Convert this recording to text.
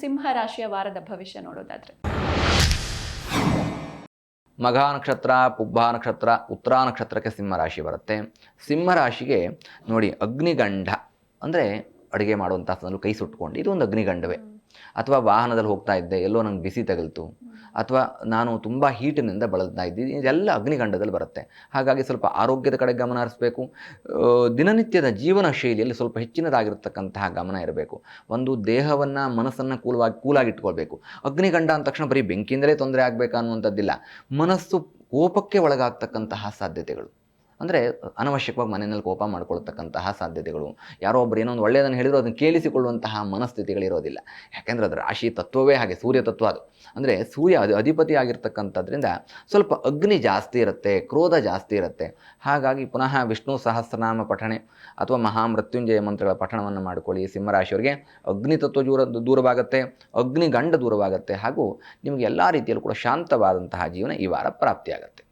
ಸಿಂಹ ರಾಶಿಯ ವಾರದ ಭವಿಷ್ಯ ನೋಡೋದಾದ್ರೆ ಮಘ ನಕ್ಷತ್ರ, ಪುಬ್ಬ ನಕ್ಷತ್ರ, ಉತ್ತರ ನಕ್ಷತ್ರಕ್ಕೆ ಸಿಂಹ ರಾಶಿ ಬರುತ್ತೆ. ಸಿಂಹ ರಾಶಿಗೆ ನೋಡಿ ಅಗ್ನಿಗಂಡ ಅಂದರೆ ಅಡುಗೆ ಮಾಡುವಂಥ ಸಂದರ್ಭದಲ್ಲಿ ಕೈ ಸುಟ್ಕೊಂಡು ಇದು ಒಂದು ಅಗ್ನಿಗಂಡವೇ. ಅಥವಾ ವಾಹನದಲ್ಲಿ ಹೋಗ್ತಾ ಇದ್ದೆ, ಎಲ್ಲೋ ನಂಗೆ ಬಿಸಿ ತಗಲ್ತು, ಅಥವಾ ನಾನು ತುಂಬ ಹೀಟಿನಿಂದ ಬಳಲ್ತಾ ಇದ್ದೀನಿ, ಇದೆಲ್ಲ ಅಗ್ನಿಗಂಡದಲ್ಲಿ ಬರುತ್ತೆ. ಹಾಗಾಗಿ ಸ್ವಲ್ಪ ಆರೋಗ್ಯದ ಕಡೆ ಗಮನ ಹರಿಸಬೇಕು. ದಿನನಿತ್ಯದ ಜೀವನ ಶೈಲಿಯಲ್ಲಿ ಸ್ವಲ್ಪ ಹೆಚ್ಚಿನದಾಗಿರ್ತಕ್ಕಂತಹ ಗಮನ ಇರಬೇಕು. ಒಂದು ದೇಹವನ್ನು ಮನಸ್ಸನ್ನು ಕೂಲಾಗಿಟ್ಕೊಳ್ಬೇಕು. ಅಗ್ನಿಗಂಡ ಅಂದ ತಕ್ಷಣ ಬರೀ ಬೆಂಕಿಯಿಂದಲೇ ತೊಂದರೆ ಆಗಬೇಕಾ ಅನ್ನುವಂಥದ್ದಿಲ್ಲ. ಮನಸ್ಸು ಕೋಪಕ್ಕೆ ಒಳಗಾಗ್ತಕ್ಕಂತಹ ಸಾಧ್ಯತೆಗಳು, ಅಂದರೆ ಅನವಶ್ಯಕವಾಗಿ ಮನೆಯಲ್ಲಿ ಕೋಪ ಮಾಡ್ಕೊಳ್ತಕ್ಕಂತಹ ಸಾಧ್ಯತೆಗಳು, ಯಾರೋ ಒಬ್ಬರು ಏನೋ ಒಂದು ಒಳ್ಳೆಯದನ್ನು ಹೇಳಿದ್ರು ಅದನ್ನು ಕೇಳಿಸಿಕೊಳ್ಳುವಂತಹ ಮನಸ್ಥಿತಿಗಳಿರೋದಿಲ್ಲ. ಯಾಕೆಂದರೆ ಅದು ರಾಶಿ ತತ್ವವೇ ಹಾಗೆ, ಸೂರ್ಯ ತತ್ವ ಅದು. ಅಂದರೆ ಸೂರ್ಯ ಅಧಿಪತಿ ಆಗಿರ್ತಕ್ಕಂಥದ್ರಿಂದ ಸ್ವಲ್ಪ ಅಗ್ನಿ ಜಾಸ್ತಿ ಇರುತ್ತೆ, ಕ್ರೋಧ ಜಾಸ್ತಿ ಇರುತ್ತೆ. ಹಾಗಾಗಿ ಪುನಃ ವಿಷ್ಣು ಸಹಸ್ರನಾಮ ಪಠಣೆ ಅಥವಾ ಮಹಾಮೃತ್ಯುಂಜಯ ಮಂತ್ರಗಳ ಪಠಣವನ್ನು ಮಾಡಿಕೊಳ್ಳಿ. ಸಿಂಹರಾಶಿಯವರಿಗೆ ಅಗ್ನಿ ತತ್ವ ದೂರವಾಗುತ್ತೆ, ಅಗ್ನಿಗಂಡ ದೂರವಾಗುತ್ತೆ, ಹಾಗೂ ನಿಮಗೆ ಎಲ್ಲ ರೀತಿಯಲ್ಲೂ ಕೂಡ ಶಾಂತವಾದಂತಹ ಜೀವನ ಈ ವಾರ ಪ್ರಾಪ್ತಿಯಾಗುತ್ತೆ.